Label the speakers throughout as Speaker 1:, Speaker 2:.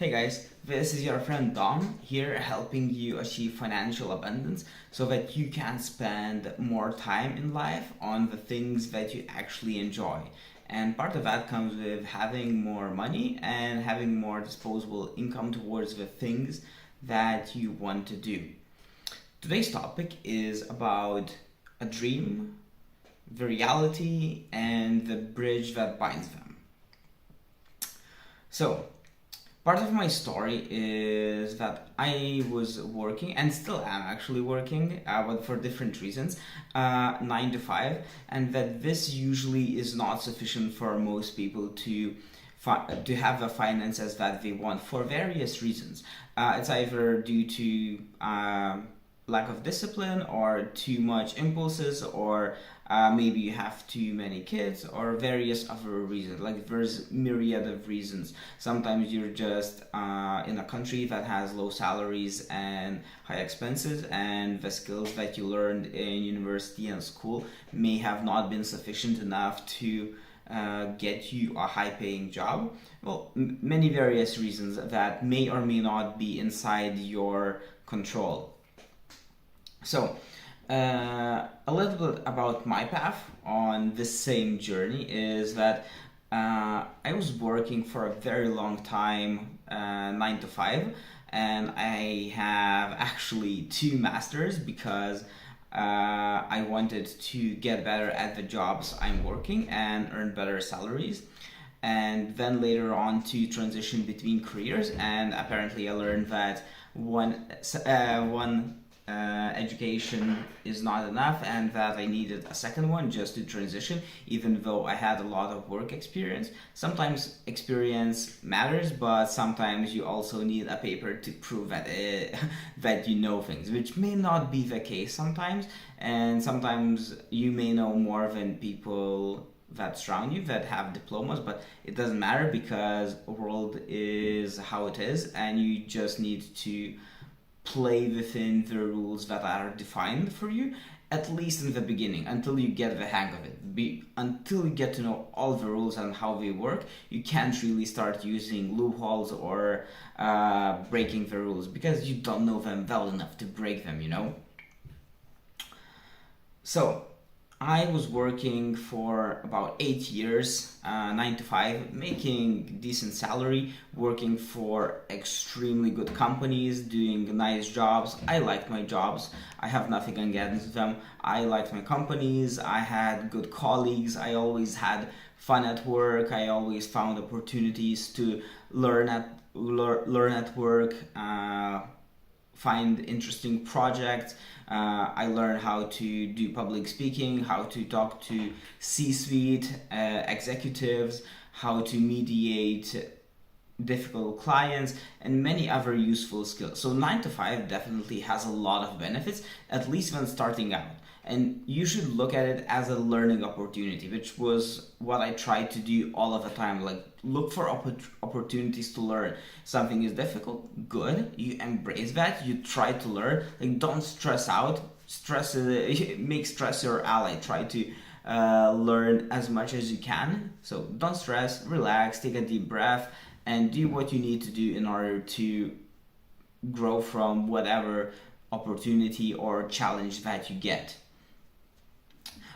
Speaker 1: Hey guys, this is your friend Dom here helping you achieve financial abundance so that you can spend more time in life on the things that you actually enjoy. And part of that comes with having more money and having more disposable income towards the things that you want to do. Today's topic is about a dream, the reality, and the bridge that binds them. So, part of my story is that I was working and still am actually working, but for different reasons, 9 to 5, and that this usually is not sufficient for most people to have the finances that they want for various reasons. It's either due to lack of discipline or too much impulses or maybe you have too many kids or various other reasons. Like there's myriad of reasons. Sometimes you're just in a country that has low salaries and high expenses, and the skills that you learned in university and school may have not been sufficient enough to get you a high paying job. Well, many various reasons that may or may not be inside your control. So, a little bit about my path on this same journey is that I was working for a very long time, 9 to 5, and I have actually two masters because I wanted to get better at the jobs I'm working and earn better salaries. And then later on to transition between careers, and apparently I learned that one education is not enough and that I needed a second one just to transition, even though I had a lot of work experience. Sometimes experience matters, but sometimes you also need a paper to prove that you know things, which may not be the case sometimes, and sometimes you may know more than people that surround you that have diplomas, but it doesn't matter because the world is how it is and you just need to play within the rules that are defined for you, at least in the beginning, until you get the hang of it. Until you get to know all the rules and how they work, you can't really start using loopholes or breaking the rules because you don't know them well enough to break them, you know? So, I was working for about 8 years, 9 to 5, making decent salary, working for extremely good companies, doing nice jobs. I liked my jobs. I have nothing against them. I liked my companies. I had good colleagues. I always had fun at work. I always found opportunities to learn at work. Find interesting projects. I learned how to do public speaking, how to talk to C-suite executives, how to mediate difficult clients, and many other useful skills. So 9 to 5 definitely has a lot of benefits, at least when starting out. And you should look at it as a learning opportunity, which was what I tried to do all of the time. Like, look for opportunities to learn. Something is difficult, good. You embrace that. You try to learn. Like, don't stress out. Make stress your ally. Try to learn as much as you can. So don't stress. Relax. Take a deep breath, and do what you need to do in order to grow from whatever opportunity or challenge that you get.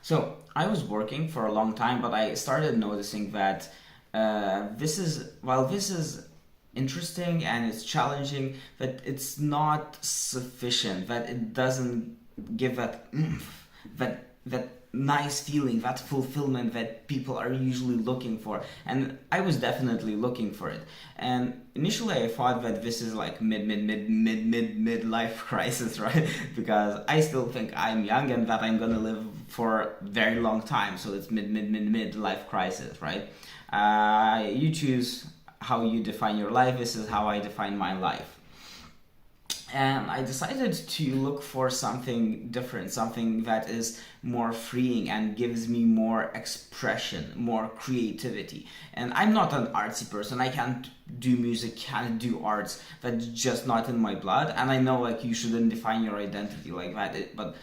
Speaker 1: So I was working for a long time, but I started noticing that while this is interesting and it's challenging, that it's not sufficient, that it doesn't give that that nice feeling, that fulfillment that people are usually looking for. And I was definitely looking for it. And initially I thought that this is like midlife crisis, right? Because I still think I'm young and that I'm gonna live for a very long time. So it's midlife crisis, right? You choose how you define your life. This is how I define my life. And I decided to look for something different, something that is more freeing and gives me more expression, more creativity. And I'm not an artsy person. I can't do music, can't do arts. That's just not in my blood. And I know like you shouldn't define your identity like that, but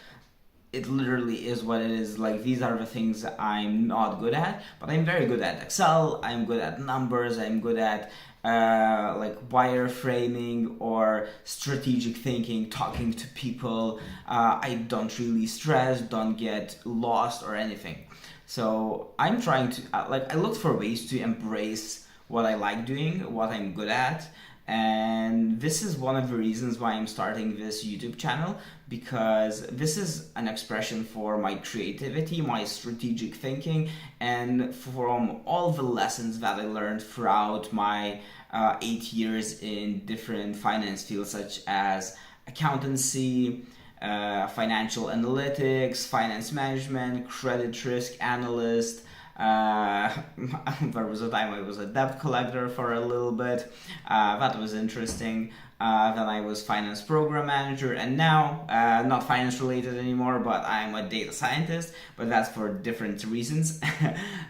Speaker 1: it literally is what it is. Like, these are the things I'm not good at, but I'm very good at Excel. I'm good at numbers. I'm good at like wireframing or strategic thinking, talking to people. I don't really stress, don't get lost or anything. So I'm trying to, I looked for ways to embrace what I like doing, what I'm good at. And this is one of the reasons why I'm starting this YouTube channel, because this is an expression for my creativity, my strategic thinking, and from all the lessons that I learned throughout my 8 years in different finance fields such as accountancy, financial analytics, finance management, credit risk analyst. There was a time I was a debt collector for a little bit. That was interesting. Then I was finance program manager, and now not finance related anymore, but I'm a data scientist, but that's for different reasons.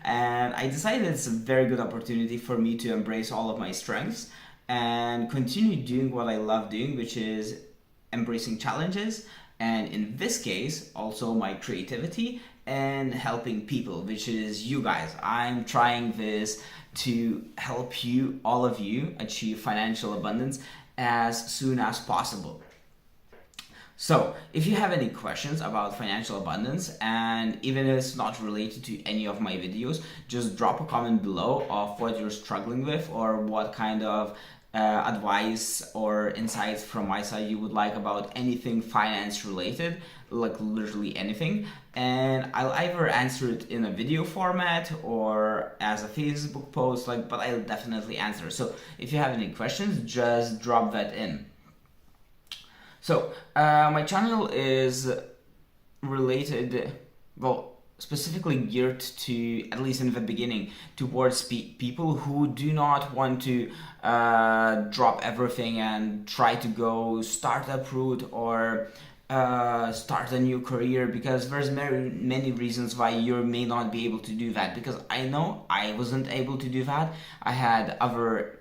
Speaker 1: And I decided it's a very good opportunity for me to embrace all of my strengths and continue doing what I love doing, which is embracing challenges, and in this case also my creativity and helping people, which is you guys. I'm trying this to help you, all of you, achieve financial abundance as soon as possible. So if you have any questions about financial abundance, and even if it's not related to any of my videos, just drop a comment below of what you're struggling with or what kind of advice or insights from my side you would like about anything finance related, like literally anything, and I'll either answer it in a video format or as a Facebook post, but I'll definitely answer. So if you have any questions, just drop that in. So my channel is related, specifically geared to, at least in the beginning, towards people who do not want to drop everything and try to go startup route or start a new career, because there's many reasons why you may not be able to do that, because I know I wasn't able to do that. I had other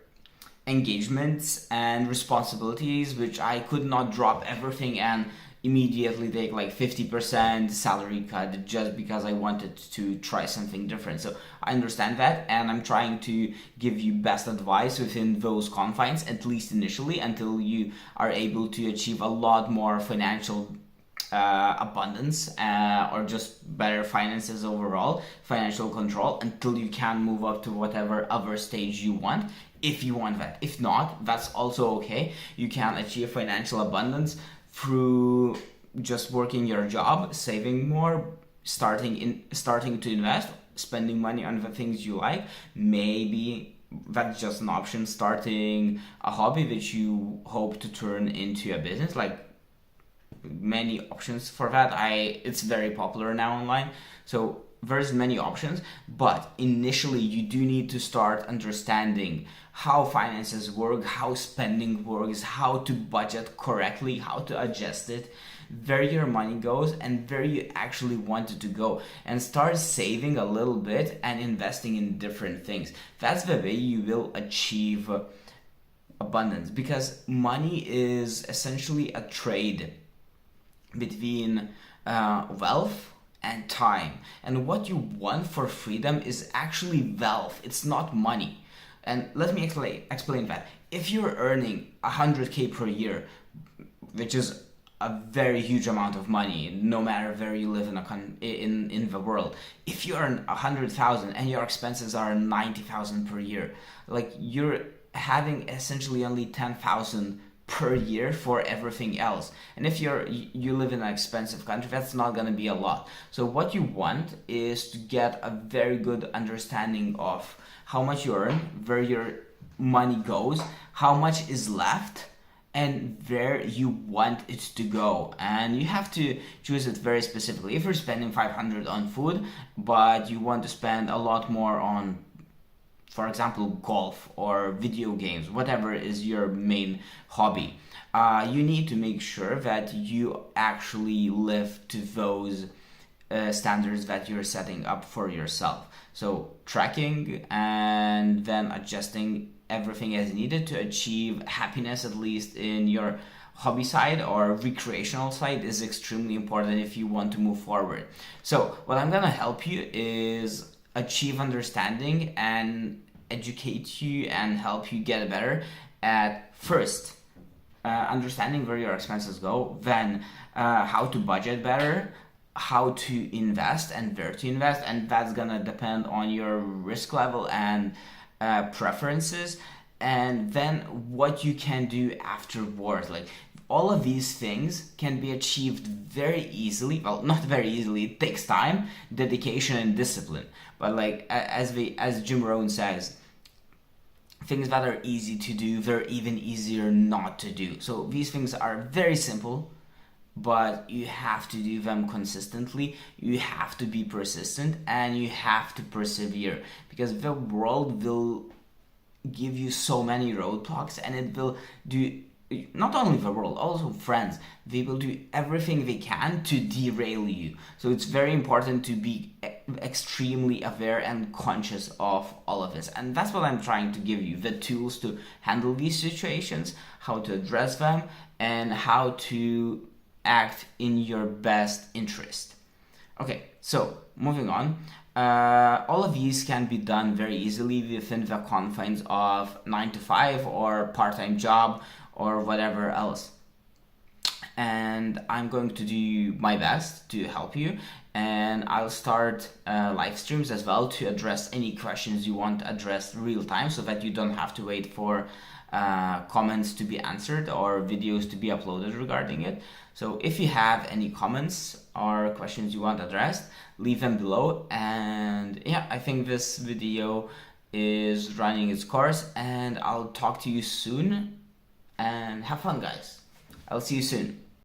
Speaker 1: engagements and responsibilities which I could not drop everything and immediately take 50% salary cut just because I wanted to try something different. So I understand that, and I'm trying to give you best advice within those confines, at least initially, until you are able to achieve a lot more financial abundance or just better finances overall, financial control, until you can move up to whatever other stage you want, if you want that. If not, that's also okay. You can achieve financial abundance through just working your job, saving more, starting to invest, spending money on the things you like. Maybe that's just an option, starting a hobby which you hope to turn into a business. Many options for that. It's very popular now online, so there's many options, but initially you do need to start understanding how finances work, how spending works, how to budget correctly, how to adjust it, where your money goes and where you actually want it to go, and start saving a little bit and investing in different things. That's the way you will achieve abundance, because money is essentially a trade between wealth and time. And what you want for freedom is actually wealth, it's not money. And let me explain that. If you're earning 100K per year, which is a very huge amount of money, no matter where you live in the world. If you earn 100,000 and your expenses are 90,000 per year, you're having essentially only 10,000 per year for everything else. And if you live in an expensive country, that's not going to be a lot. So what you want is to get a very good understanding of how much you earn, where your money goes, how much is left, and where you want it to go. And you have to choose it very specifically. If you're spending 500 on food, but you want to spend a lot more on, for example, golf or video games, whatever is your main hobby, you need to make sure that you actually live to those standards that you're setting up for yourself. So tracking and then adjusting everything as needed to achieve happiness, at least in your hobby side or recreational side, is extremely important if you want to move forward. So what I'm gonna help you is achieve understanding and educate you and help you get better at first understanding where your expenses go, then how to budget better, how to invest and where to invest, and that's gonna depend on your risk level and preferences, and then what you can do afterwards. Like, all of these things can be achieved very easily. Well, not very easily, it takes time, dedication, and discipline. But like, as Jim Rohn says, things that are easy to do, they're even easier not to do. So these things are very simple, but you have to do them consistently, you have to be persistent, and you have to persevere, because the world will give you so many roadblocks, and it will do, not only the world, also friends, they will do everything they can to derail you. So it's very important to be extremely aware and conscious of all of this, and that's what I'm trying to give you, the tools to handle these situations, how to address them, and how to act in your best interest. Okay, so moving on. All of these can be done very easily within the confines of 9 to 5 or part-time job or whatever else. And I'm going to do my best to help you, and I'll start live streams as well to address any questions you want addressed real time, so that you don't have to wait for comments to be answered or videos to be uploaded regarding it. So if you have any comments or questions you want addressed, leave them below. And yeah, I think this video is running its course, and I'll talk to you soon, and have fun, guys. I'll see you soon.